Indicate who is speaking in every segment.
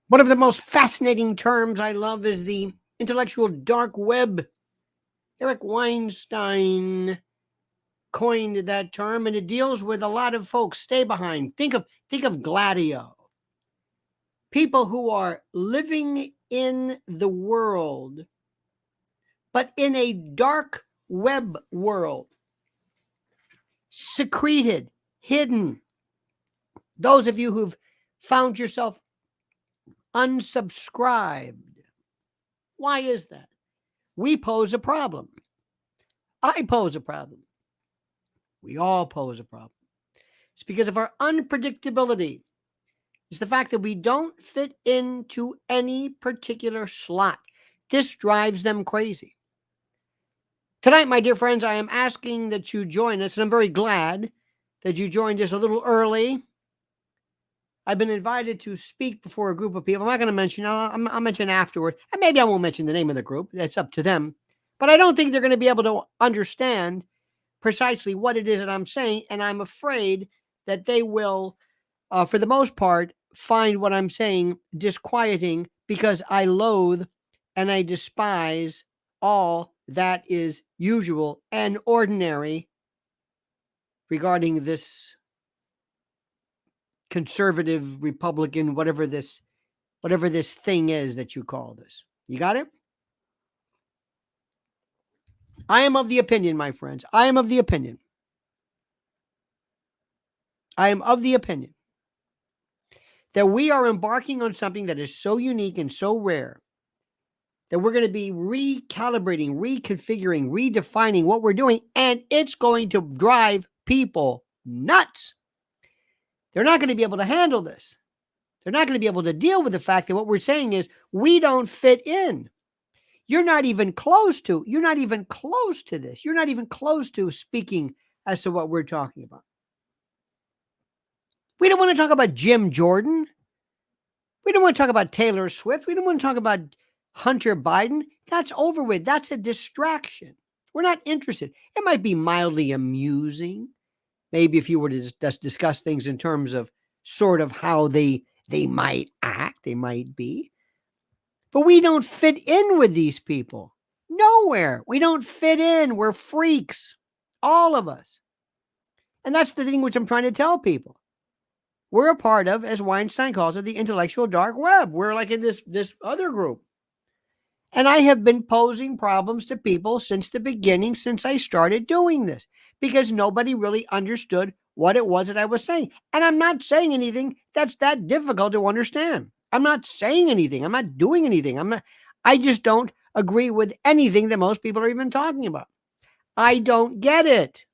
Speaker 1: One of the most fascinating terms I love is the intellectual dark web. Eric Weinstein coined that term, and it deals with a lot of folks. Stay behind. Think of Gladio. People who are living in the world, but in a dark web world, secreted, hidden. Those of you who've found yourself unsubscribed. Why is that? We pose a problem. I pose a problem. We all pose a problem. It's because of our unpredictability. It's the fact that we don't fit into any particular slot. This drives them crazy. Tonight, my dear friends, I am asking that you join us, and I'm very glad that you joined us a little early. I've been invited to speak before a group of people. I'm not going to mention, I'll mention afterward. And maybe I won't mention the name of the group. That's up to them. But I don't think they're going to be able to understand precisely what it is that I'm saying. And I'm afraid that they will, for the most part, find what I'm saying disquieting, because I loathe and I despise all that is usual and ordinary regarding this conservative, Republican, whatever this thing is that you call this. You got it? I am of the opinion, my friends. I am of the opinion that we are embarking on something that is so unique and so rare that we're going to be recalibrating, reconfiguring, redefining what we're doing, and it's going to drive people nuts. They're not going to be able to handle this. They're not going to be able to deal with the fact that what we're saying is we don't fit in. You're not even close to this. You're not even close to speaking as to what we're talking about. We don't want to talk about Jim Jordan. We don't want to talk about Taylor Swift. We don't want to talk about Hunter Biden. That's over with. That's a distraction. We're not interested. It might be mildly amusing. Maybe if you were to just discuss things in terms of sort of how they might act, they might be. But we don't fit in with these people. Nowhere. We don't fit in. We're freaks. All of us. And that's the thing which I'm trying to tell people. We're a part of, as Weinstein calls it, the intellectual dark web. We're like in this other group. And I have been posing problems to people since the beginning, since I started doing this, because nobody really understood what it was that I was saying. And I'm not saying anything that's that difficult to understand. I'm not saying anything. I'm not doing anything. I just don't agree with anything that most people are even talking about. I don't get it.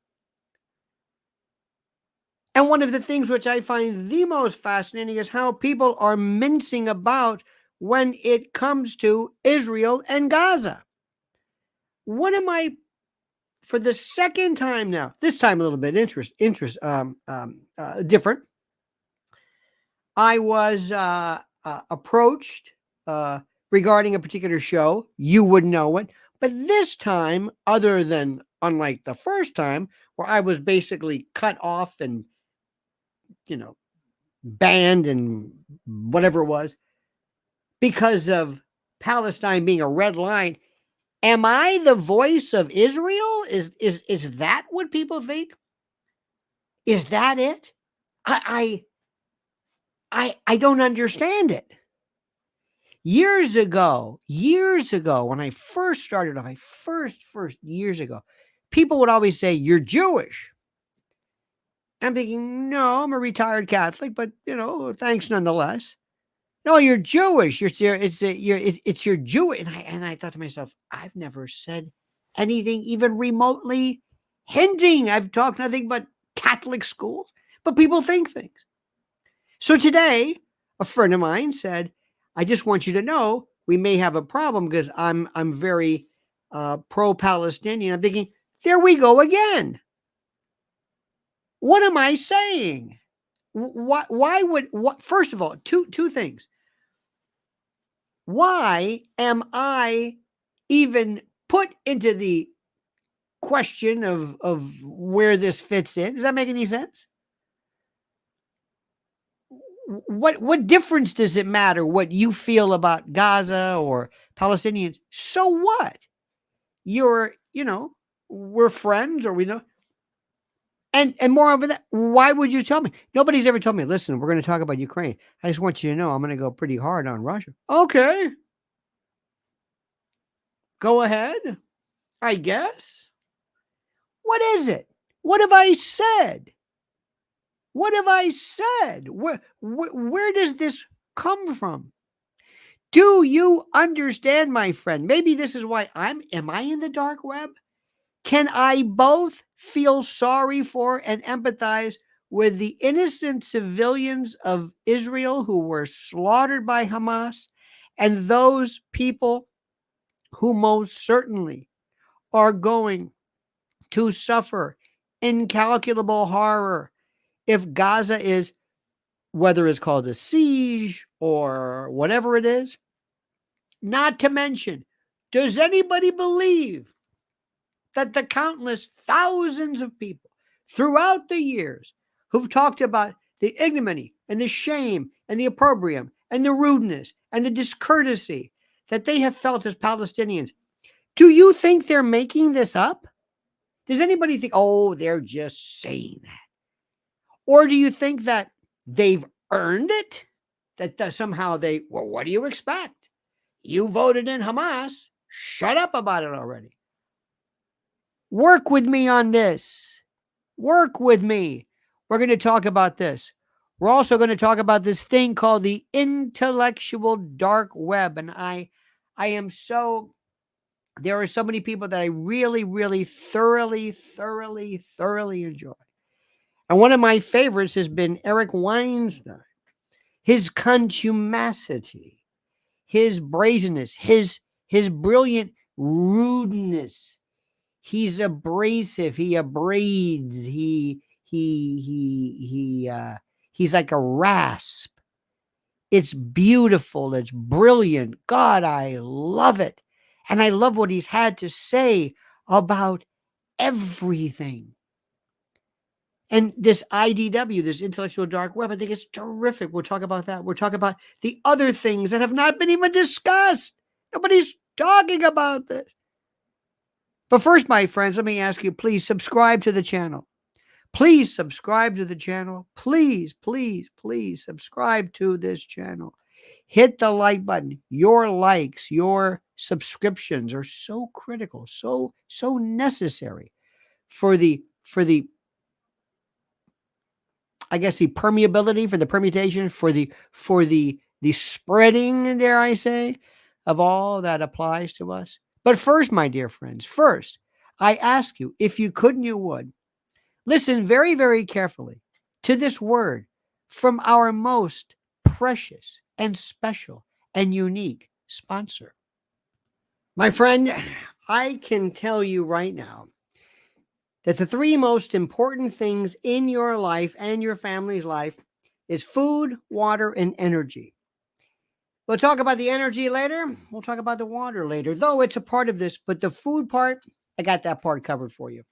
Speaker 1: And one of the things which I find the most fascinating is how people are mincing about when it comes to Israel and Gaza. What am I, for the second time now, this time a little bit different. I was approached regarding a particular show. You would know it. But this time, other than unlike the first time, where I was basically cut off and, banned and whatever it was, because of Palestine being a red line, am I the voice of Israel? Is that what people think? Is that it? I don't understand it. Years ago, when I first started off, years ago, people would always say, "You're Jewish." I'm thinking, no, I'm a retired Catholic, but thanks nonetheless. No, you're Jewish. It's your Jewish. And I thought to myself, I've never said anything even remotely hinting. I've talked nothing but Catholic schools, but people think things. So today, a friend of mine said, I just want you to know we may have a problem because I'm very pro-Palestinian. I'm thinking, there we go again. What am I saying? First of all, two things. Why am I even put into the question of where this fits in? Does that make any sense? What difference does it matter what you feel about Gaza or Palestinians? So what? We're friends, or we know. And moreover that, why would you tell me? Nobody's ever told me, listen, we're going to talk about Ukraine. I just want you to know I'm going to go pretty hard on Russia. Okay. Go ahead. I guess. What is it? What have I said? What have I said? Where does this come from? Do you understand, my friend? Maybe this is why am I in the dark web? Can I both feel sorry for and empathize with the innocent civilians of Israel who were slaughtered by Hamas and those people who most certainly are going to suffer incalculable horror if Gaza is, whether it's called a siege or whatever it is? Not to mention, does anybody believe that the countless thousands of people throughout the years who've talked about the ignominy and the shame and the opprobrium and the rudeness and the discourtesy that they have felt as Palestinians, do you think they're making this up? Does anybody think, oh, they're just saying that? Or do you think that they've earned it? That somehow well, what do you expect? You voted in Hamas. Shut up about it already. Work with me on this. Work with me. We're going to talk about this. We're also going to talk about this thing called the intellectual dark web. And there are so many people that I really, really thoroughly enjoy. And one of my favorites has been Eric Weinstein. His contumacity, his brazenness, his brilliant rudeness. He's abrasive. He abrades. He's like a rasp. It's beautiful. It's brilliant. God, I love it. And I love what he's had to say about everything. And this IDW, this intellectual dark web, I think is terrific. We'll talk about that. We'll talk about the other things that have not been even discussed. Nobody's talking about this. But first, my friends, let me ask you, please subscribe to the channel. Please subscribe to the channel. Please subscribe to this channel. Hit the like button. Your likes, your subscriptions are so critical, so necessary for the I guess the permeability, for the permutation, for the spreading, dare I say, of all that applies to us. But first, my dear friends, I ask you, if you could and you would, listen very, very carefully to this word from our most precious and special and unique sponsor. My friend, I can tell you right now that the three most important things in your life and your family's life is food, water, and energy. We'll talk about the energy later. We'll talk about the water later, though it's a part of this. But the food part, I got that part covered for you.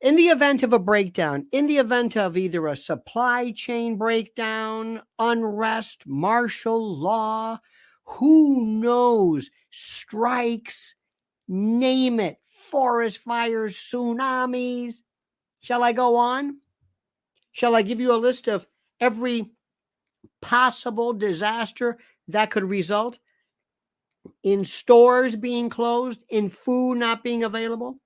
Speaker 1: In the event of a breakdown, in the event of either a supply chain breakdown, unrest, martial law, who knows, strikes, name it, forest fires, tsunamis. Shall I go on? Shall I give you a list of every possible disaster that could result in stores being closed, in food not being available?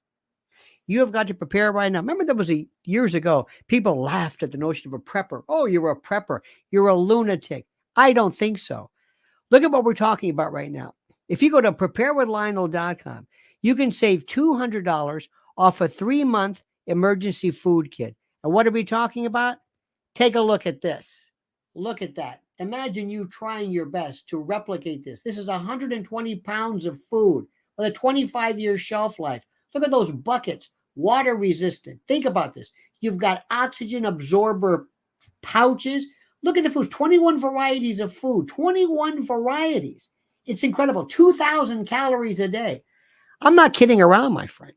Speaker 1: You have got to prepare right now. Remember, there was years ago, people laughed at the notion of a prepper. Oh, you're a prepper. You're a lunatic. I don't think so. Look at what we're talking about right now. If you go to preparewithlionel.com, you can save $200 off a 3-month emergency food kit. And what are we talking about? Take a look at this. Look at that. Imagine you trying your best to replicate this. This is 120 pounds of food with a 25-year shelf life. Look at those buckets, water resistant. Think about this. You've got oxygen absorber pouches. Look at the food, 21 varieties of food, 21 varieties. It's incredible. 2,000 calories a day. I'm not kidding around, my friend.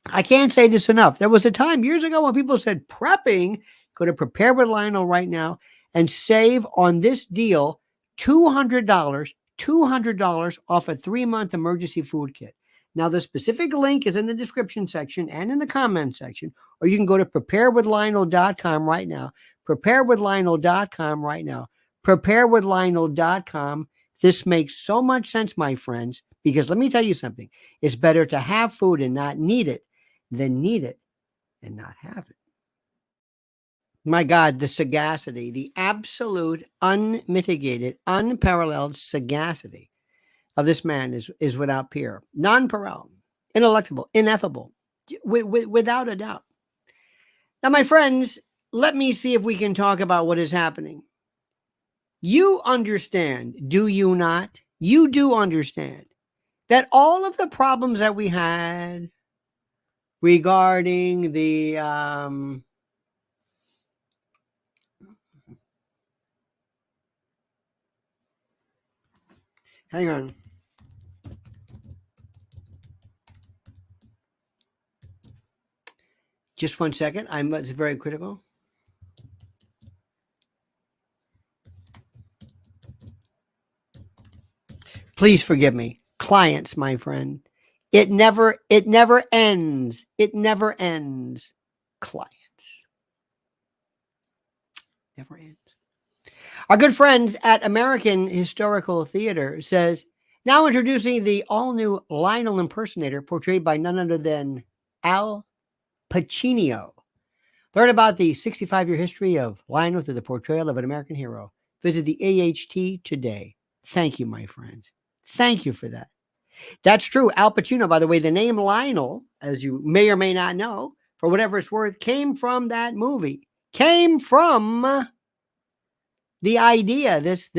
Speaker 1: I can't say this enough. There was a time years ago when people said prepping. Go to Prepare with Lionel right now and save on this deal $200 off a 3-month emergency food kit. Now, the specific link is in the description section and in the comment section, or you can go to preparewithlionel.com right now. Preparewithlionel.com right now. Preparewithlionel.com. This makes so much sense, my friends, because let me tell you something. It's better to have food and not need it than need it and not have it. My God, the sagacity, the absolute, unmitigated, unparalleled sagacity of this man is without peer, non-parallel, ineluctable, ineffable, without a doubt. Now, my friends, let me see if we can talk about what is happening. You understand, do you not? You do understand that all of the problems that we had regarding the hang on. Just 1 second. It's very critical. Please forgive me. Clients, my friend. It never ends. It never ends. Clients. Never ends. Our good friends at American Historical Theater says, now introducing the all-new Lionel impersonator portrayed by none other than Al Pacino. Learn about the 65-year history of Lionel through the portrayal of an American hero. Visit the AHT today. Thank you, my friends. Thank you for that. That's true. Al Pacino, by the way, the name Lionel, as you may or may not know, for whatever it's worth, came from that movie. Came from the idea, this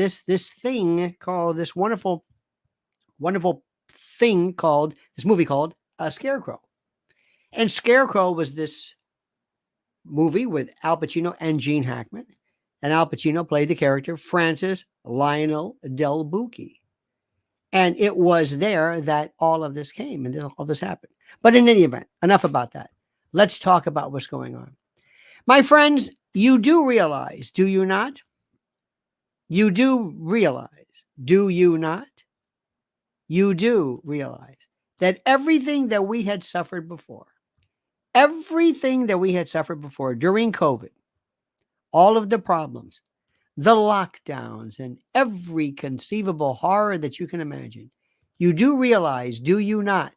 Speaker 1: thing called, this wonderful thing called, this movie called Scarecrow. And Scarecrow was this movie with Al Pacino and Gene Hackman. And Al Pacino played the character Francis Lionel Del Bucci. And it was there that all of this came and all this happened. But in any event, enough about that. Let's talk about what's going on. My friends, you do realize, do you not? You do realize, do you not? You do realize that everything that we had suffered before during COVID, all of the problems, the lockdowns, and every conceivable horror that you can imagine, you do realize, do you not,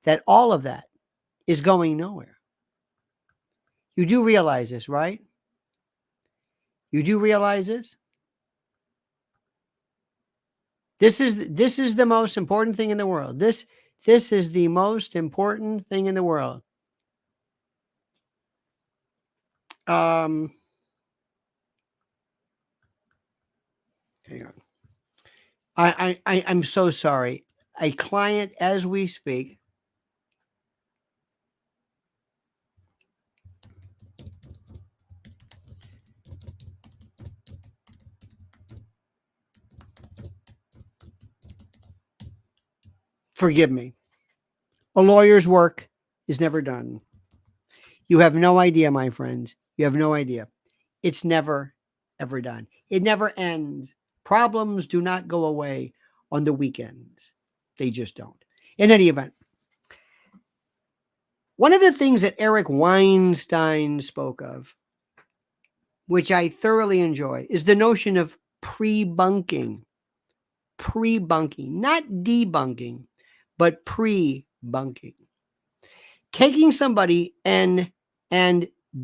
Speaker 1: that all of that is going nowhere? You do realize this, right? You do realize this? This is the most important thing in the world. This is the most important thing in the world. Hang on. I'm so sorry. A client, as we speak, forgive me. A lawyer's work is never done. You have no idea, my friends. You have no idea. It's never, ever done. It never ends. Problems do not go away on the weekends. They just don't. In any event, one of the things that Eric Weinstein spoke of, which I thoroughly enjoy, is the notion of pre-bunking. Pre-bunking, not debunking, but pre-bunking. Taking somebody and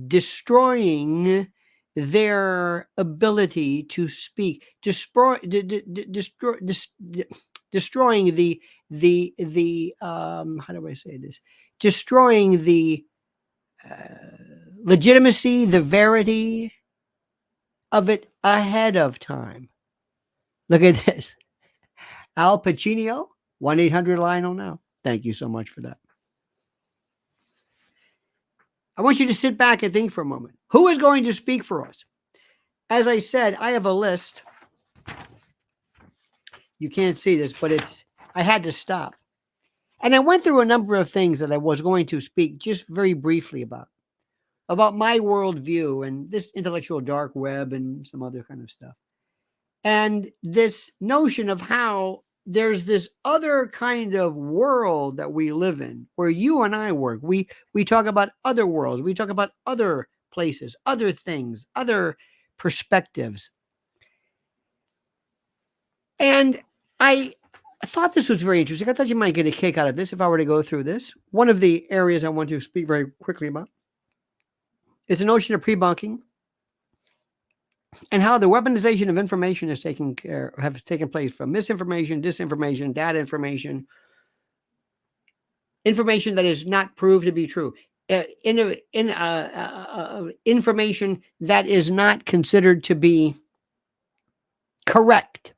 Speaker 1: destroying their ability to speak, destroying the how do I say this? Destroying the legitimacy, the verity of it ahead of time. Look at this. Al Pacino, 1-800-LIONEL now. Thank you so much for that. I want you to sit back and think for a moment. Who is going to speak for us? As I said, I have a list. You can't see this, but I had to stop. And I went through a number of things that I was going to speak just very briefly about. about my worldview and this intellectual dark web and some other kind of stuff. And this notion of how there's this other kind of world that we live in where you and I work. We talk about other worlds. We talk about other places, other things, other perspectives. And I thought this was very interesting. I thought you might get a kick out of this if I were to go through this. One of the areas I want to speak very quickly about is the notion of pre-bunking and how the weaponization of information has taken place from misinformation, disinformation, data information, information that is not proved to be true, information that is not considered to be correct,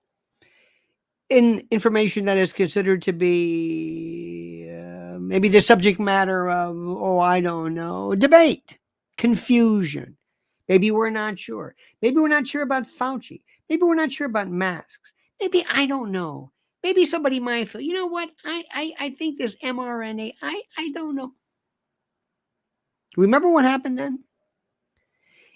Speaker 1: information that is considered to be maybe the subject matter of, I don't know, debate, confusion. Maybe we're not sure. Maybe we're not sure about Fauci. Maybe we're not sure about masks. Maybe, I don't know. Maybe somebody might feel, you know what? I think this mRNA, I don't know. Remember what happened then?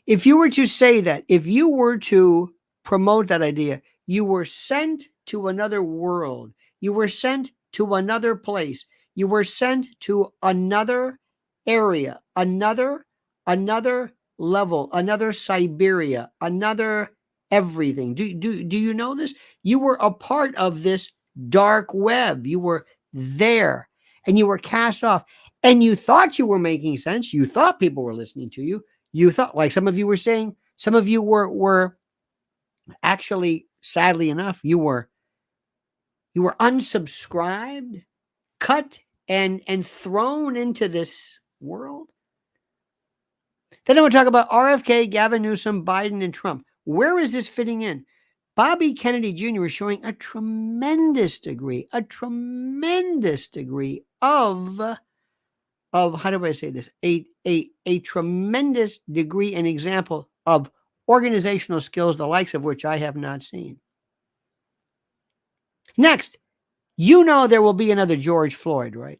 Speaker 1: If you were to say that, if you were to promote that idea, you were sent to another world. You were sent to another place. You were sent to another area, another level, another Siberia, another everything. Do you know this? You were a part of this dark web. You were there and you were cast off and you thought you were making sense. You thought people were listening to you. You thought, like some of you were saying, some of you were actually, sadly enough, you were unsubscribed, cut and thrown into this world. Then I want to talk about RFK, Gavin Newsom, Biden, and Trump. Where is this fitting in? Bobby Kennedy Jr. is showing a tremendous degree of how do I say this? A tremendous degree and example of organizational skills, the likes of which I have not seen. Next, you know there will be another George Floyd, right?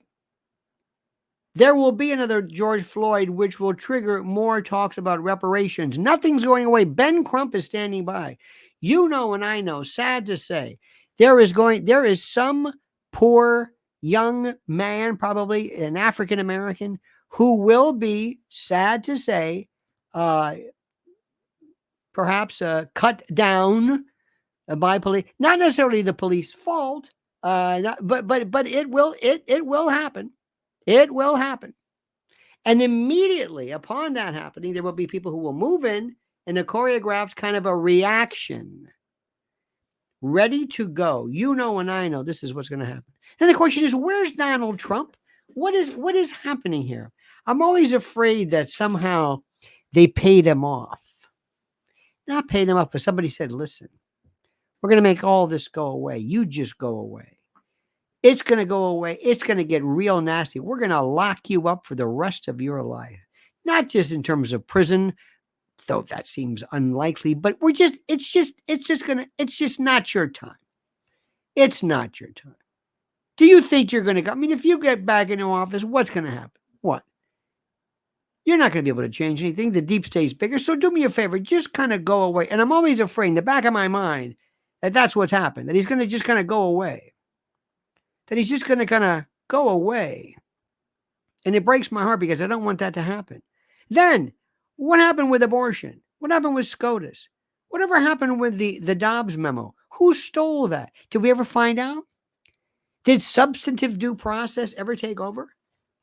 Speaker 1: There will be another George Floyd, which will trigger more talks about reparations. Nothing's going away. Ben Crump is standing by. You know, and I know, sad to say, there is some poor young man, probably an African American, who will be, sad to say, perhaps cut down by police. Not necessarily the police fault, but it will happen. It will happen. And immediately upon that happening, there will be people who will move in a choreographed kind of a reaction, ready to go. You know, and I know this is what's going to happen. Then the question is, where's Donald Trump? What is happening here? I'm always afraid that somehow they paid him off. Not paid him off, but somebody said, listen, we're going to make all this go away. You just go away. It's going to go away. It's going to get real nasty. We're going to lock you up for the rest of your life. Not just in terms of prison, though that seems unlikely, but it's just not your time. It's not your time. Do you think you're going to go? I mean, if you get back into office, what's going to happen? What? You're not going to be able to change anything. The deep state's bigger. So do me a favor, just kind of go away. And I'm always afraid in the back of my mind that that's what's happened, that he's going to just kind of go away. That he's just going to kind of go away. And it breaks my heart because I don't want that to happen. Then, what happened with abortion? What happened with SCOTUS? Whatever happened with the Dobbs memo? Who stole that? Did we ever find out? Did substantive due process ever take over?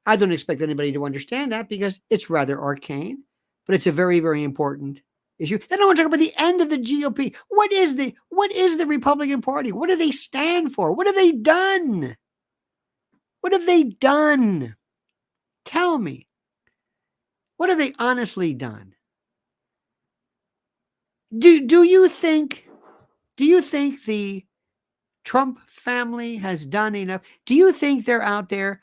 Speaker 1: I don't expect anybody to understand that because it's rather arcane, but it's a very, very important issue. Then I want to talk about the end of the GOP. What is the Republican Party? What do they stand for? What have they done? What have they done? Tell me. What have they honestly done? Do you think the Trump family has done enough? Do you think they're out there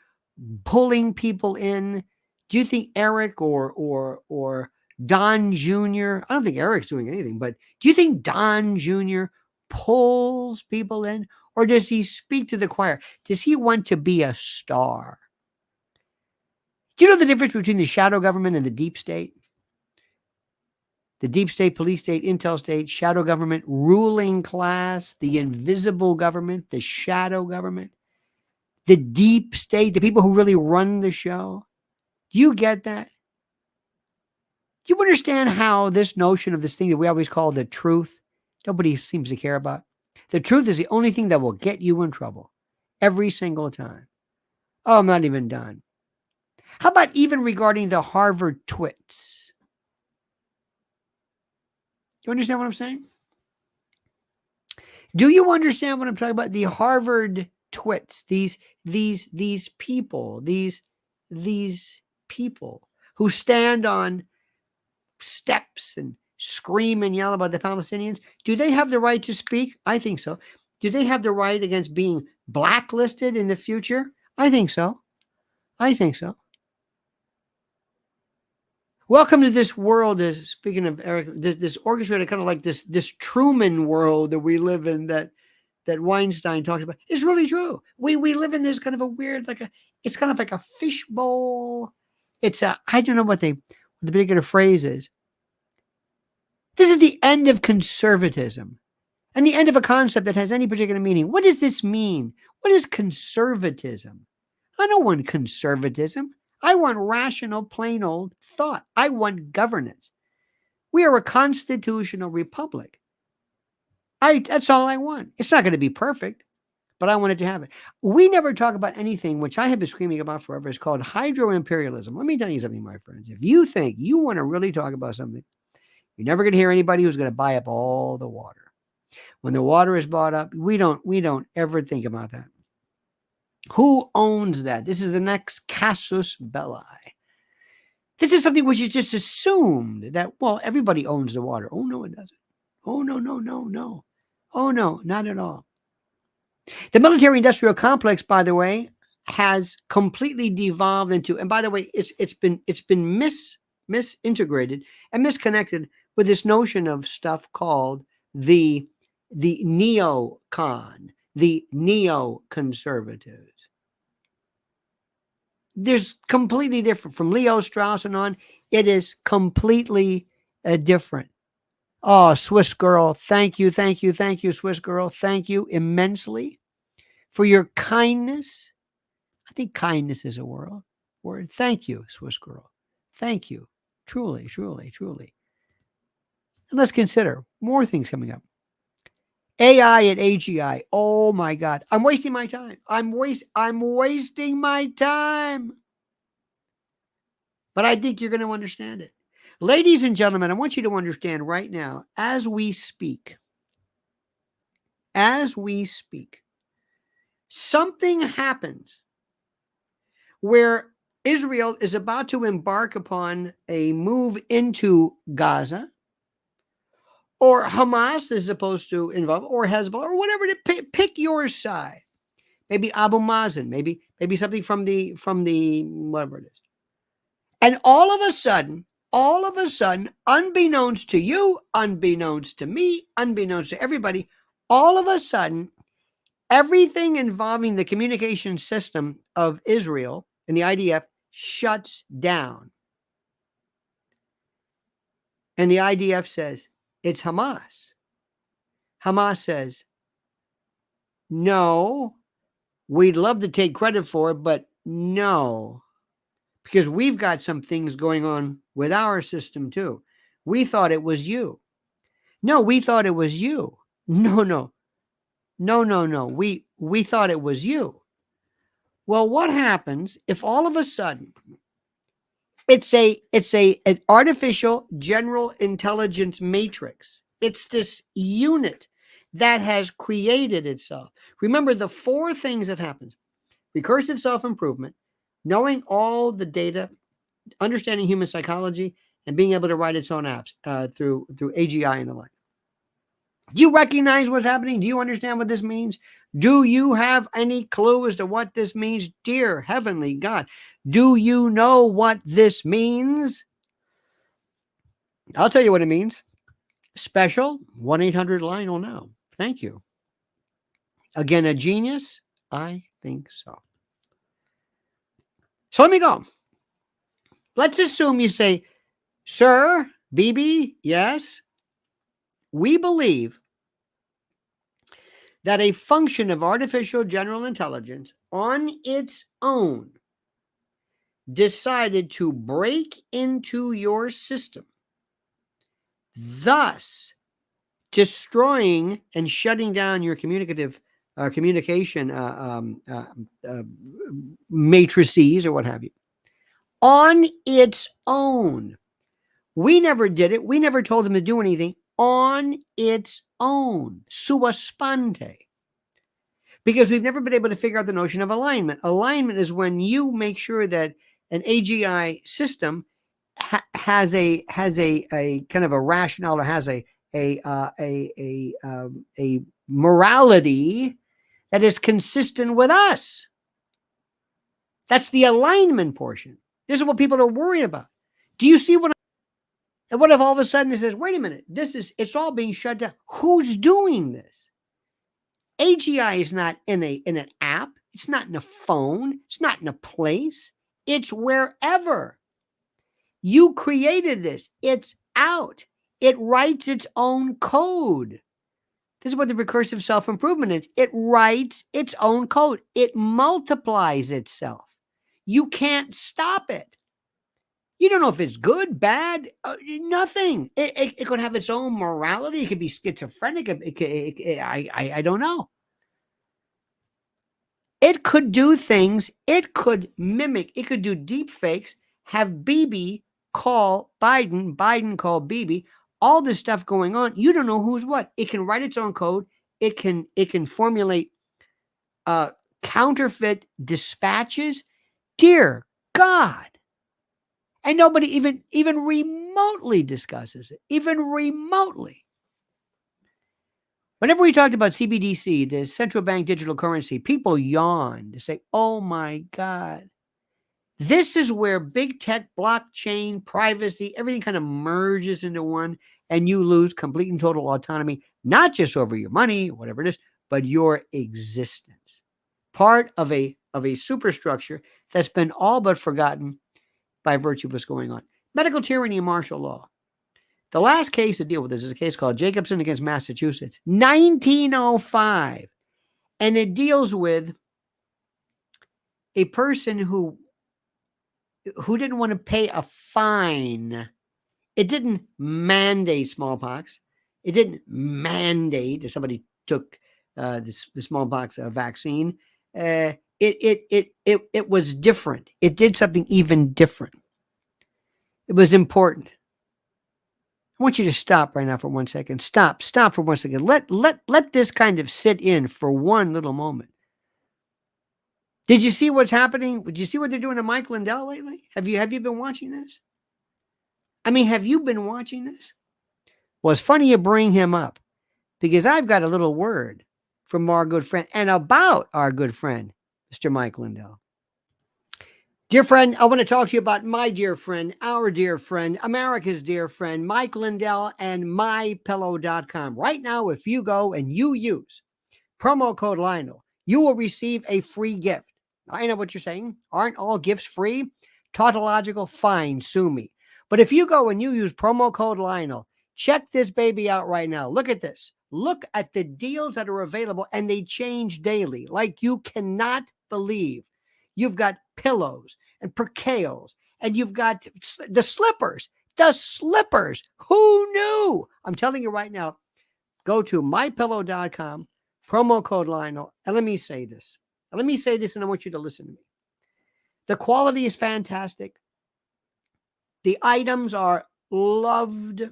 Speaker 1: pulling people in? Do you think Eric or Don Jr.? I don't think Eric's doing anything, but do you think Don Jr. pulls people in, or does he speak to the choir? Does he want to be a star? Do you know the difference between the shadow government and the deep state? The deep state, police state, intel state, shadow government, ruling class, the invisible government, the shadow government, the deep state, the people who really run the show. Do you get that? Do you understand how this notion of this thing that we always call the truth, nobody seems to care about? The truth is the only thing that will get you in trouble every single time. Oh, I'm not even done. How about even regarding the Harvard twits? Do you understand what I'm saying? Do you understand what I'm talking about? The Harvard twits, these people, these people who stand on steps and scream and yell about the Palestinians. Do they have the right to speak? I think so. Do they have the right against being blacklisted in the future? I think so. I think so. Welcome to this world, as speaking of Eric, this orchestrated kind of like this Truman world that we live in, that Weinstein talks about. It's really true. We live in this kind of a weird, it's kind of like a fishbowl. It's I don't know what the particular phrase is. This is the end of conservatism and the end of a concept that has any particular meaning. What does this mean? What is conservatism? I don't want conservatism. I want rational, plain old thought. I want governance. We are a constitutional republic. That's all I want. It's not going to be perfect, but I wanted to have it. We never talk about anything which I have been screaming about forever. It's called hydro-imperialism. Let me tell you something, my friends. If you think you want to really talk about something, you're never going to hear anybody who's going to buy up all the water. When the water is bought up, we don't ever think about that. Who owns that? This is the next casus belli. This is something which is just assumed that, well, everybody owns the water. Oh, no, it doesn't. Oh, no. Oh, no, not at all. The military-industrial complex, by the way, has completely devolved into, and by the way, it's been misintegrated and misconnected with this notion of stuff called the neocon, the neoconservatives. There's completely different from Leo Strauss and on. It is completely different. Oh, Swiss girl, thank you, Swiss girl. Thank you immensely for your kindness. I think kindness is a word. Thank you, Swiss girl. Thank you. Truly. And let's consider more things coming up. AI at AGI. Oh my God. I'm wasting my time. I'm wasting my time. But I think you're going to understand it. Ladies and gentlemen, I want you to understand right now, as we speak, something happens where Israel is about to embark upon a move into Gaza, or Hamas is supposed to involve, or Hezbollah, or whatever. Pick your side. Maybe Abu Mazen, maybe something from the whatever it is. And all of a sudden, unbeknownst to you, unbeknownst to me, unbeknownst to everybody, all of a sudden, everything involving the communication system of Israel and the IDF shuts down. And the IDF says, it's Hamas. Hamas says, no, we'd love to take credit for it, but no, because we've got some things going on with our system too. We thought it was you. No, we thought it was you. No. We thought it was you. Well, what happens if all of a sudden it's an artificial general intelligence matrix? It's this unit that has created itself. Remember the four things that happen: recursive self-improvement, knowing all the data, understanding human psychology, and being able to write its own apps through AGI and the like. Do you recognize what's happening? Do you understand what this means? Do you have any clue as to what this means? Dear Heavenly God, do you know what this means? I'll tell you what it means. Special 1-800-Lionel now. Thank you. Again, a genius? I think so. So let me go. Let's assume you say, sir, BB, yes, we believe that a function of artificial general intelligence on its own decided to break into your system, thus destroying and shutting down your communication matrices or what have you on its own. We never did it. We never told them to do anything. On its own, sua sponte. Because we've never been able to figure out the notion of alignment. Alignment is when you make sure that an AGI system has a kind of a rationale, or has a morality that is consistent with us. That's the alignment portion. This is what people are worried about. Do you see what? And what if all of a sudden it says, wait a minute, it's all being shut down. Who's doing this? AGI is not in an app. It's not in a phone. It's not in a place. It's wherever. You created this. It's out. It writes its own code. This is what the recursive self-improvement is. It writes its own code. It multiplies itself. You can't stop it. You don't know if it's good, bad, nothing. It could have its own morality. It could be schizophrenic. I don't know. It could do things. It could mimic. It could do deep fakes. Have Bibi call Biden. Biden call Bibi. All this stuff going on. You don't know who's what. It can write its own code. It can formulate counterfeit dispatches. Dear God. And nobody even remotely discusses it, even remotely. Whenever we talked about CBDC, the central bank digital currency, people yawned to say, oh my God, this is where big tech, blockchain, privacy, everything kind of merges into one, and you lose complete and total autonomy, not just over your money, whatever it is, but your existence. Part of a superstructure that's been all but forgotten by virtue of what's going on. Medical tyranny and martial law. The last case to deal with this is a case called Jacobson against Massachusetts, 1905. And it deals with a person who didn't want to pay a fine. It didn't mandate smallpox. It didn't mandate that somebody took the smallpox vaccine. It was different. It did something even different. It was important. I want you to stop right now for 1 second. Stop for 1 second. Let this kind of sit in for one little moment. Did you see what's happening? Did you see what they're doing to Mike Lindell lately? Have you been watching this? I mean, have you been watching this? Well, it's funny you bring him up, because I've got a little word from our good friend and about our good friend, Mr. Mike Lindell. Dear friend, I want to talk to you about my dear friend, our dear friend, America's dear friend, Mike Lindell and mypillow.com. Right now, if you go and you use promo code Lionel, you will receive a free gift. I know what you're saying. Aren't all gifts free? Tautological? Fine, sue me. But if you go and you use promo code Lionel, check this baby out right now. Look at this. Look at the deals that are available, and they change daily like you cannot believe. You've got pillows and percales, and you've got the slippers. The slippers. Who knew? I'm telling you right now, go to mypillow.com, promo code Lionel, and let me say this. And I want you to listen to me. The quality is fantastic. The items are loved.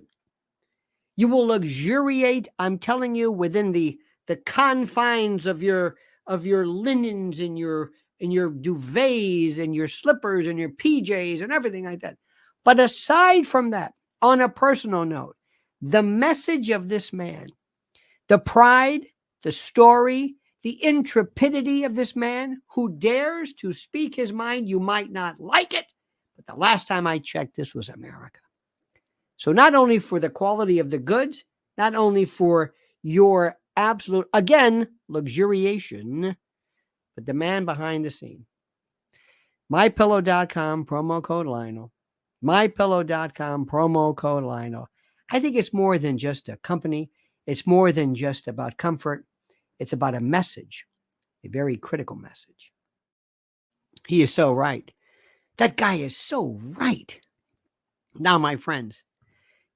Speaker 1: You will luxuriate, I'm telling you, within the confines of your linens and your duvets and your slippers and your PJs and everything like that. But aside from that, on a personal note, the message of this man, the pride, the story, the intrepidity of this man who dares to speak his mind, you might not like it, but the last time I checked, this was America. So not only for the quality of the goods, not only for your absolute, again, luxuriation, but the man behind the scene. MyPillow.com, promo code Lionel. MyPillow.com, promo code Lionel. I think it's more than just a company. It's more than just about comfort. It's about a message, a very critical message. He is so right. That guy is so right. Now, my friends,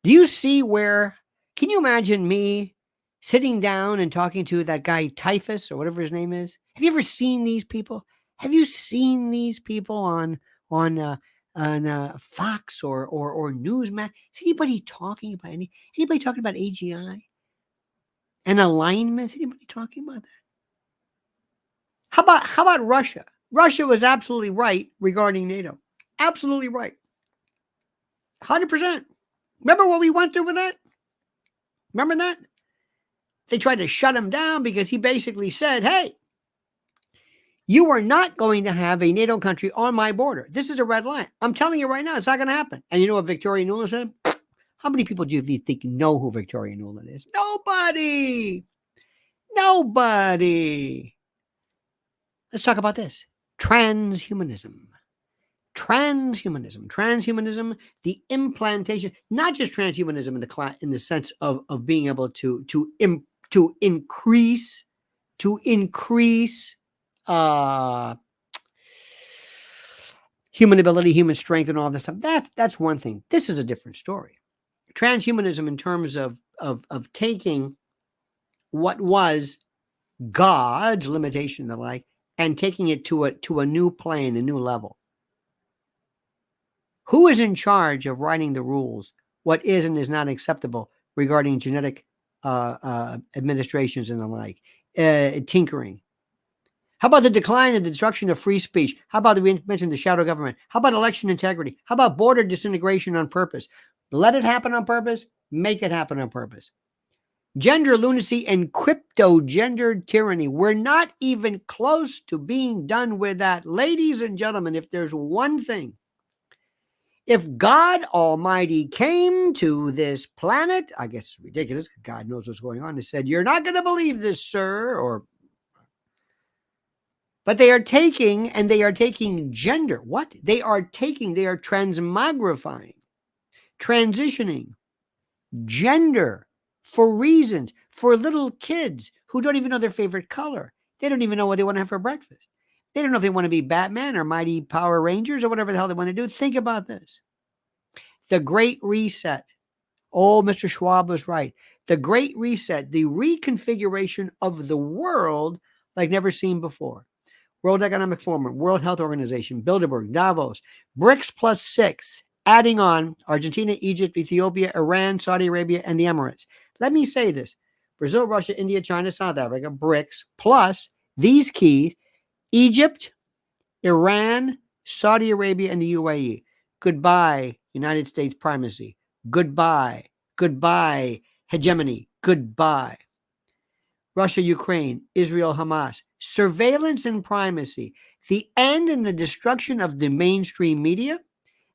Speaker 1: do you see where, can you imagine me sitting down and talking to that guy Typhus or whatever his name is? Have you ever seen these people? Have you seen these people on Fox or Newsmax? Is anybody talking about anybody talking about AGI and alignments? Anybody talking about that? How about Russia? Russia was absolutely right regarding NATO. Absolutely right. 100%. Remember what we went through with that? Remember that? They tried to shut him down because he basically said, hey, you are not going to have a NATO country on my border. This is a red line. I'm telling you right now, it's not going to happen. And you know what Victoria Nuland said? How many people do you think know who Victoria Nuland is? Nobody. Nobody. Let's talk about this. Transhumanism. Transhumanism, the implantation, not just transhumanism in the sense of being able to increase human ability, human strength, and all this stuff. That's one thing. This is a different story. Transhumanism in terms of taking what was God's limitation and the like, and taking it to a new plane, a new level. Who is in charge of writing the rules? What is and is not acceptable regarding genetic administrations and the like, tinkering? How about the decline and the destruction of free speech? How about we mentioned the shadow government? How about election integrity? How about border disintegration on purpose? Let it happen on purpose. Make it happen on purpose. Gender lunacy and crypto-gendered tyranny. We're not even close to being done with that. Ladies and gentlemen, if there's one thing, if God Almighty came to this planet, I guess it's ridiculous, God knows what's going on, and said, you're not going to believe this, sir, but they are taking gender. What? They are transmogrifying, transitioning gender for reasons, for little kids who don't even know their favorite color. They don't even know what they want to have for breakfast. They don't know if they want to be Batman or Mighty Power Rangers or whatever the hell they want to do. Think about this. The Great Reset. Oh, Mr. Schwab was right. The Great Reset, the reconfiguration of the world like never seen before. World Economic Forum, World Health Organization, Bilderberg, Davos, BRICS plus 6, adding on Argentina, Egypt, Ethiopia, Iran, Saudi Arabia, and the Emirates. Let me say this. Brazil, Russia, India, China, South Africa, BRICS, plus these keys, Egypt, Iran, Saudi Arabia, and the UAE. Goodbye, United States primacy. Goodbye. Goodbye, hegemony. Goodbye. Russia, Ukraine, Israel, Hamas. Surveillance and primacy. The end and the destruction of the mainstream media.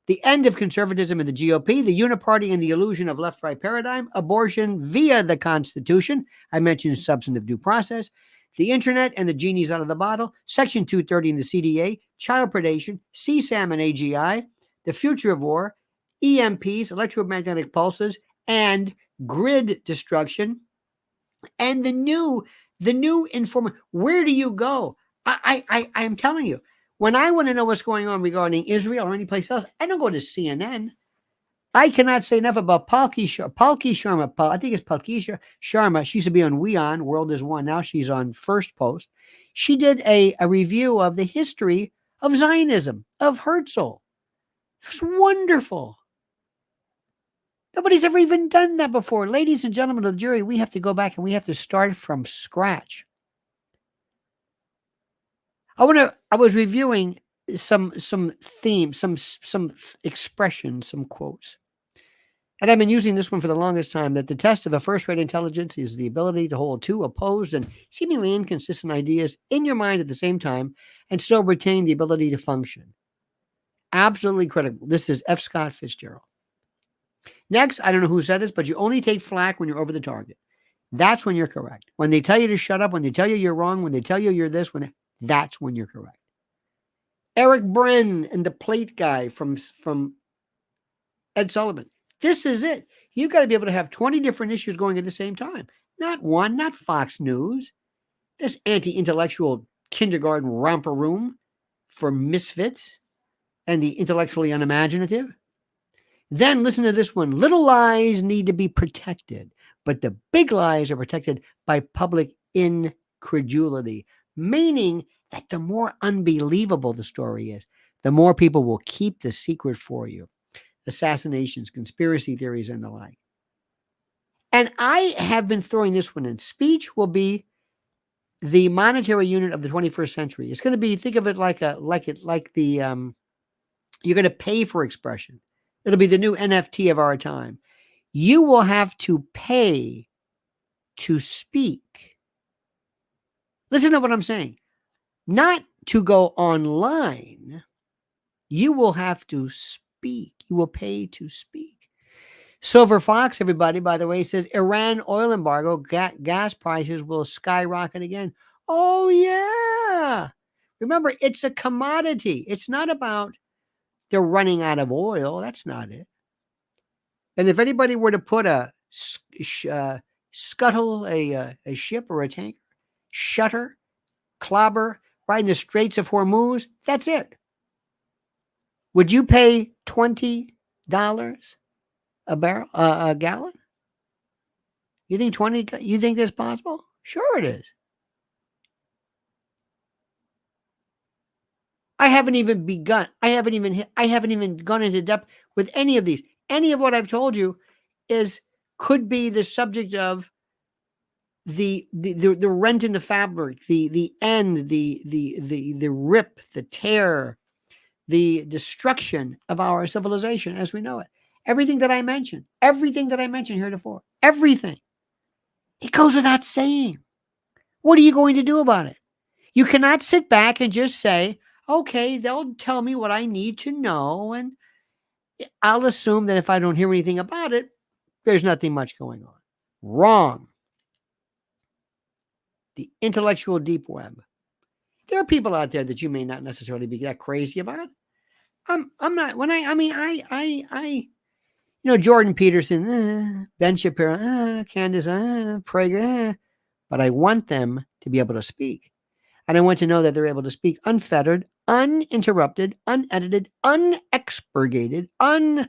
Speaker 1: The end of conservatism in the GOP, the uniparty and the illusion of left-right paradigm, abortion via the Constitution. I mentioned substantive due process. The internet and the genie's out of the bottle. Section 230 in the CDA, child predation, CSAM and AGI, the future of war, EMPs, electromagnetic pulses, and grid destruction. And the new informant. Where do you go? I'm telling you. When I want to know what's going on regarding Israel or any place else, I don't go to CNN. I cannot say enough about Palki Sharma. I think it's Palki Sharma. She used to be on WeOn, World is One. Now she's on First Post. She did a review of the history of Zionism, of Herzl. It was wonderful. Nobody's ever even done that before. Ladies and gentlemen of the jury, we have to go back and we have to start from scratch. I was reviewing some themes, some expressions, some quotes. And I've been using this one for the longest time, that the test of a first-rate intelligence is the ability to hold two opposed and seemingly inconsistent ideas in your mind at the same time and still retain the ability to function. Absolutely critical. This is F. Scott Fitzgerald. Next, I don't know who said this, but you only take flack when you're over the target. That's when you're correct. When they tell you to shut up, when they tell you you're wrong, when they tell you you're this, that's when you're correct. Eric Bren and the plate guy from Ed Sullivan. This is it. You've got to be able to have 20 different issues going at the same time. Not one, not Fox News. This anti-intellectual kindergarten romper room for misfits and the intellectually unimaginative. Then listen to this one. Little lies need to be protected, but the big lies are protected by public incredulity, meaning that the more unbelievable the story is, the more people will keep the secret for you. Assassinations, conspiracy theories, and the like. And I have been throwing this one in. Speech will be the monetary unit of the 21st century. It's going to be, think of it like you're going to pay for expression. It'll be the new NFT of our time. You will have to pay to speak. Listen to what I'm saying. Not to go online. You will have to speak. You will pay to speak. Silver Fox, everybody, by the way, says Iran oil embargo, gas prices will skyrocket again. Oh, yeah. Remember, it's a commodity. It's not about they're running out of oil. That's not it. And if anybody were to put a scuttle a ship or a tanker, shutter, clobber, right in the Straits of Hormuz, that's it. Would you pay $20 a barrel, a gallon? You think 20? You think that's possible? Sure, it is. I haven't even begun. I haven't even gone into depth with any of these. Any of what I've told you could be the subject of the rent in the fabric, the end, the rip, the tear, the destruction of our civilization as we know it. Everything that I mentioned heretofore, everything. It goes without saying. What are you going to do about it? You cannot sit back and just say, okay, they'll tell me what I need to know, and I'll assume that if I don't hear anything about it, there's nothing much going on. Wrong. The intellectual deep web. There are people out there that you may not necessarily be that crazy about. I'm not. Jordan Peterson, Ben Shapiro, Candace, Prager, but I want them to be able to speak. And I want to know that they're able to speak unfettered, uninterrupted, unedited, unexpurgated, how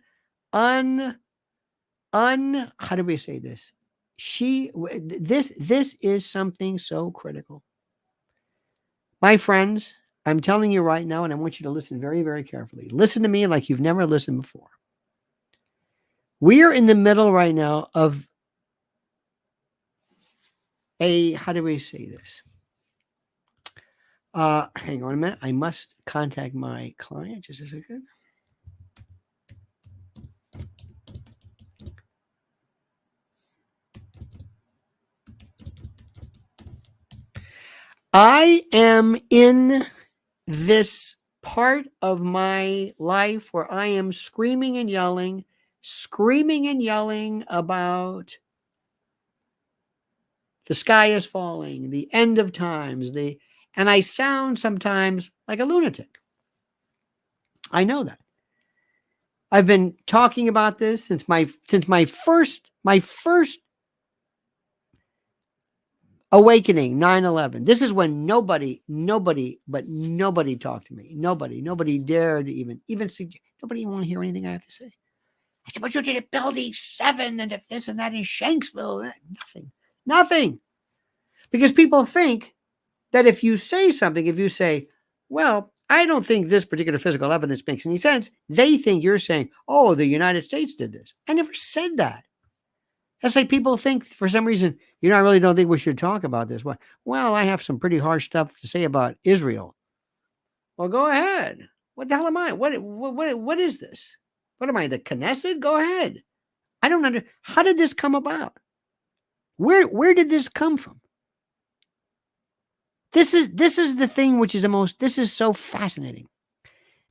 Speaker 1: do we say this? This is something so critical. My friends, I'm telling you right now, and I want you to listen very, very carefully. Listen to me like you've never listened before. We are in the middle right now of how do we say this? Hang on a minute. I must contact my client. Just a second. I am in this part of my life where I am screaming and yelling about the sky is falling, the end of times, and I sound sometimes like a lunatic. I know that. I've been talking about this since my first awakening, 9/11. This is when nobody talked to me. Nobody dared even suggest. Nobody even want to hear anything I have to say. I said, but you did Building 7 and if this and that in Shanksville. Nothing. Because people think that if you say, well, I don't think this particular physical evidence makes any sense, they think you're saying, oh, the United States did this. I never said that. That's like people think for some reason, I really don't think we should talk about this. Well, I have some pretty harsh stuff to say about Israel. Well, go ahead. What the hell am I? What is this? What am I, the Knesset? Go ahead. I don't understand. How did this come about? Where did this come from? This is the thing which is this is so fascinating.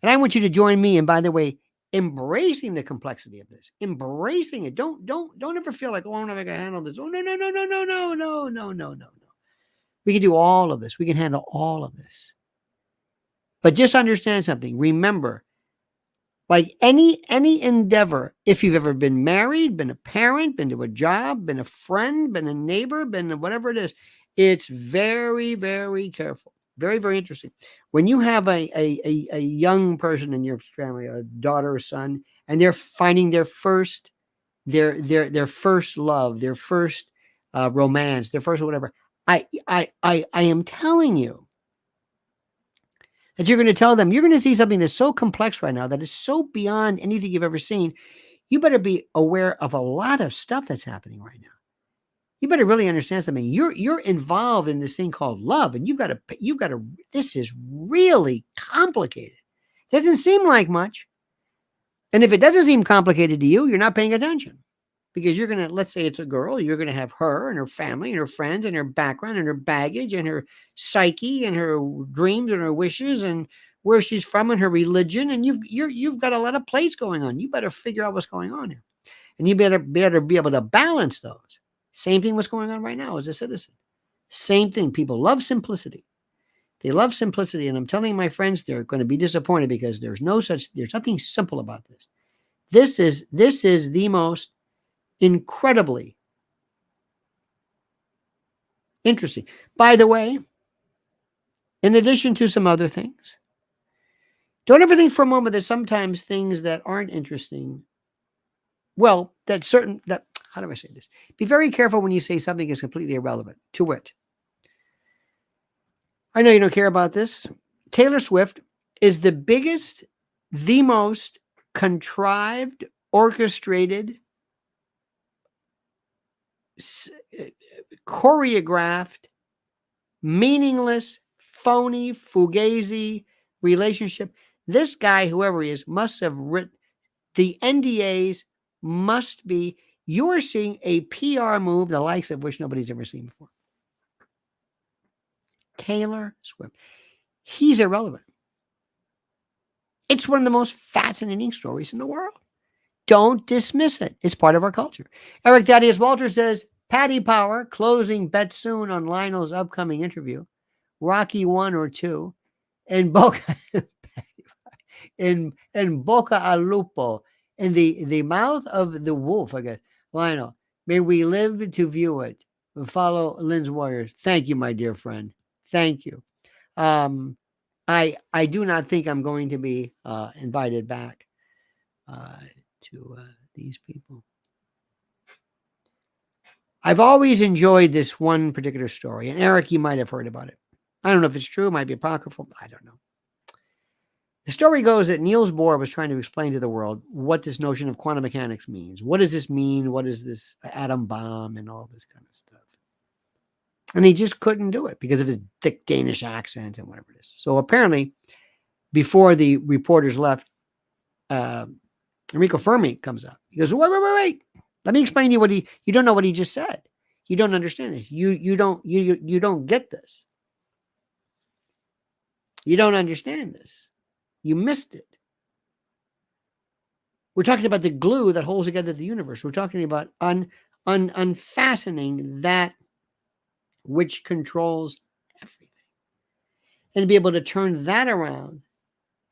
Speaker 1: And I want you to join me. And by the way, embracing the complexity of this, embracing it. Don't ever feel like, oh, I'm not going to handle this. Oh, no. We can do all of this. We can handle all of this. But just understand something. Remember, Like any endeavor, if you've ever been married, been a parent, been to a job, been a friend, been a neighbor, been whatever it is, it's very, very careful. Very, very interesting. When you have a young person in your family, a daughter or son, and they're finding their first first love, their first romance, their first whatever, I am telling you that you're going to tell them, you're going to see something that's so complex right now, that is so beyond anything you've ever seen. You better be aware of a lot of stuff that's happening right now. You better really understand something. You're involved in this thing called love, and you've got to. This is really complicated. Doesn't seem like much, and if it doesn't seem complicated to you, you're not paying attention. Because you're going to, let's say it's a girl, you're going to have her and her family and her friends and her background and her baggage and her psyche and her dreams and her wishes and where she's from and her religion. And you've got a lot of plays going on. You better figure out what's going on here. And you better be able to balance those. Same thing what's going on right now as a citizen. Same thing. People love simplicity. They love simplicity. And I'm telling my friends, they're going to be disappointed because there's nothing simple about this. This is the most incredibly interesting. By the way, in addition to some other things, don't ever think for a moment that sometimes things that aren't interesting, well, how do I say this? Be very careful when you say something is completely irrelevant. To wit, I know you don't care about this. Taylor Swift is the biggest, the most contrived, orchestrated, choreographed, meaningless, phony, fugazi relationship. This guy, whoever he is, must have written the NDAs. Must be, you are seeing a PR move, the likes of which nobody's ever seen before. Taylor Swift. He's irrelevant. It's one of the most fascinating stories in the world. Don't dismiss it. It's part of our culture. Eric Thaddeus Walter says, Paddy Power closing bet soon on Lionel's upcoming interview. Rocky 1 or 2. And Boca in Boca al Lupo, in the mouth of the wolf, I guess. Lionel, may we live to view it. Follow Lynn's Warriors. Thank you, my dear friend. Thank you. I do not think I'm going to be invited back to these people. I've always enjoyed this one particular story, and Eric, you might have heard about it. I don't know if it's true. It might be apocryphal. I don't know. The story goes that Niels Bohr was trying to explain to the world what this notion of quantum mechanics means. What does this mean? What is this atom bomb and all this kind of stuff? And he just couldn't do it because of his thick Danish accent and whatever it is. So apparently, before the reporters left, Enrico Fermi comes up. He goes, wait. Let me explain to you you don't know what he just said. You don't understand this. You don't get this. You don't understand this. You missed it. We're talking about the glue that holds together the universe. We're talking about unfastening that which controls everything. And to be able to turn that around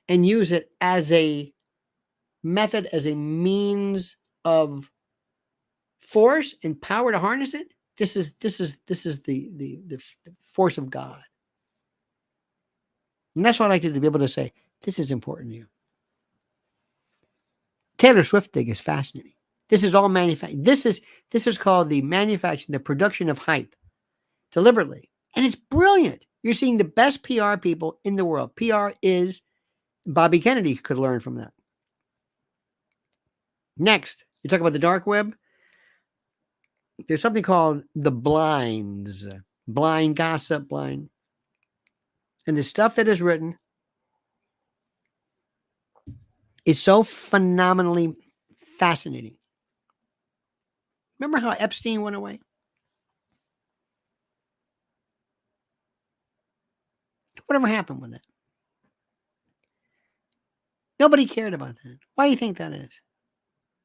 Speaker 1: and use it as a method, as a means of force and power to harness it. This is the force of God. And that's what I like to be able to say. This is important to you. Taylor Swift thing is fascinating. This is all manufactured. This is called the manufacturing, the production of hype, deliberately. And it's brilliant. You're seeing the best PR people in the world. PR is, Bobby Kennedy could learn from that. Next, you talk about the dark web. There's something called the blinds. Blind gossip, blind. And the stuff that is written is so phenomenally fascinating. Remember how Epstein went away? Whatever happened with that? Nobody cared about that. Why do you think that is?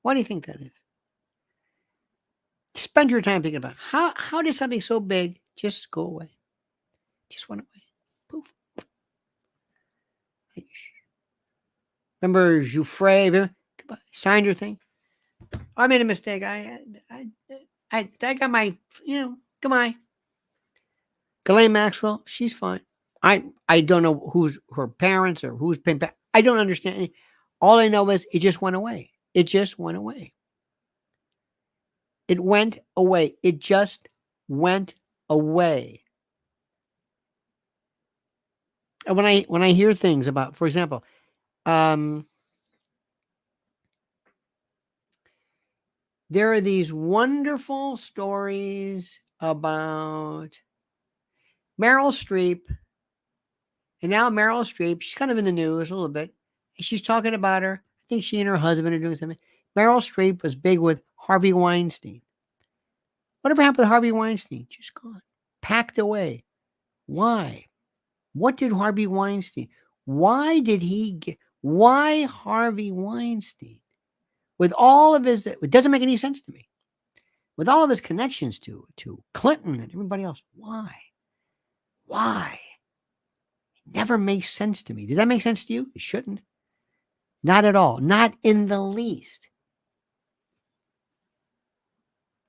Speaker 1: Why do you think that is? Spend your time thinking about how did something so big just go away? Just went away. Poof. Remember Jouffre? Signed her thing. I made a mistake. I got my, goodbye. Ghislaine Maxwell, she's fine. I don't know who's her parents or who's paying back. I don't understand any. All I know is it just went away. It just went away. It went away. It just went away. And when I hear things about, for example, there are these wonderful stories about Meryl Streep. And now Meryl Streep, she's kind of in the news a little bit. And she's talking about her. I think she and her husband are doing something. Meryl Streep was big with Harvey Weinstein. Whatever happened to Harvey Weinstein? Just gone. Packed away. Why? What did Harvey Weinstein? Why did he get? Why Harvey Weinstein? With all of his, it doesn't make any sense to me. With all of his connections to Clinton and everybody else, why? Why? It never makes sense to me. Did that make sense to you? It shouldn't. Not at all. Not in the least.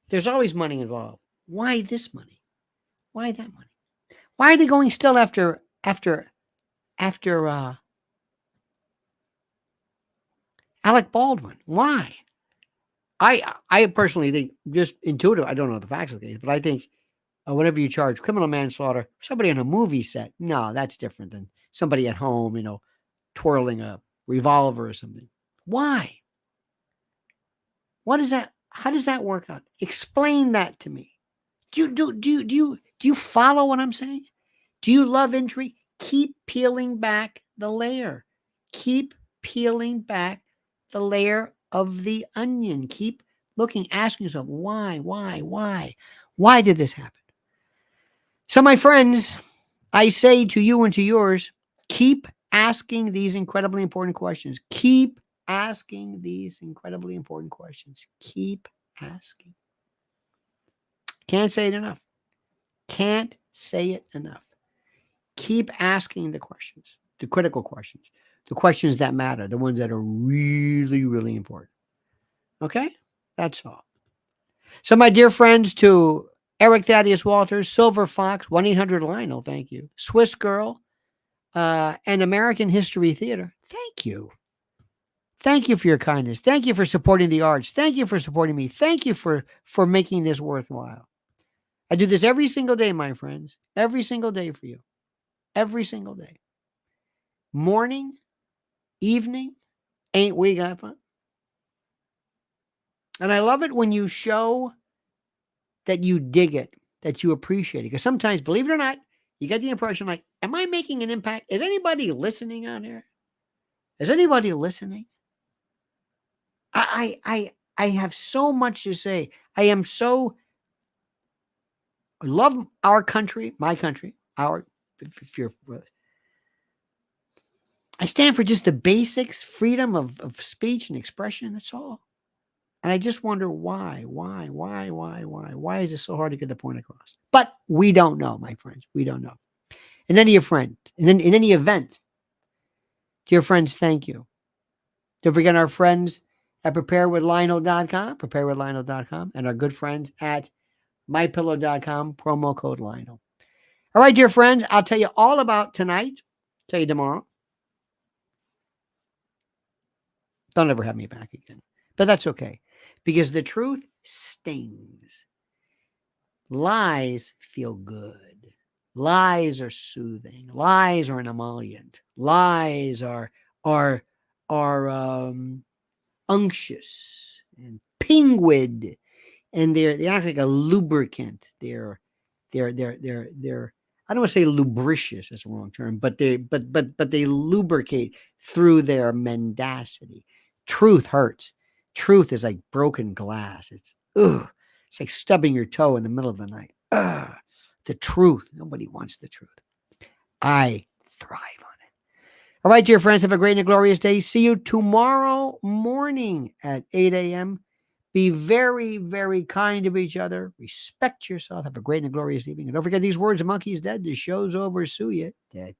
Speaker 1: There's always money involved. Why this money? Why that money? Why are they going still after Alec Baldwin? Why? I personally think, just intuitive, I don't know the facts of the case, but I think whenever you charge criminal manslaughter, somebody on a movie set, no, that's different than somebody at home, twirling a revolver or something. Why? What is that? How does that work out? Explain that to me. Do you follow what I'm saying? Do you love injury? Keep peeling back the layer. Keep peeling back the layer of the onion. Keep looking, asking yourself, why? Why did this happen? So, my friends, I say to you and to yours, keep asking these incredibly important questions. Keep asking these incredibly important questions. Keep asking. Can't say it enough. Can't say it enough. Keep asking the questions, the critical questions, the questions that matter, the ones that are really, really important. Okay? That's all. So, my dear friends, to Eric Thaddeus Walters, Silver Fox, 1-800-Lionel, thank you. Swiss Girl, and American History Theater, thank you. Thank you for your kindness. Thank you for supporting the arts. Thank you for supporting me. Thank you for making this worthwhile. I do this every single day, my friends. Every single day for you. Every single day. Morning, evening, ain't we got fun? And I love it when you show that you dig it, that you appreciate it. Because sometimes, believe it or not, you get the impression like, am I making an impact? Is anybody listening out here? Is anybody listening? I have so much to say. I love our country, my country, if you're, I stand for just the basics, freedom of speech and expression. That's all. And I just wonder why is it so hard to get the point across? But we don't know, my friends. We don't know. In any event, dear friends, thank you. Don't forget our friends at preparewithlionel.com, and our good friends at mypillow.com, promo code Lionel. All right, dear friends, I'll tell you all about tonight. Tell you tomorrow. Don't ever have me back again. But that's okay, because the truth stings. Lies feel good. Lies are soothing. Lies are an emollient. Lies are unctuous and pinguid, and they act like a lubricant. They're I don't want to say lubricious, that's the wrong term, but they lubricate through their mendacity. Truth hurts. Truth is like broken glass. It's like stubbing your toe in the middle of the night. The truth. Nobody wants the truth. I thrive on it. All right, dear friends, have a great and glorious day. See you tomorrow morning at 8 a.m. Be very, very kind to each other. Respect yourself. Have a great and glorious evening. And don't forget these words, a monkey's dead. The show's over. Sue ya. Dead.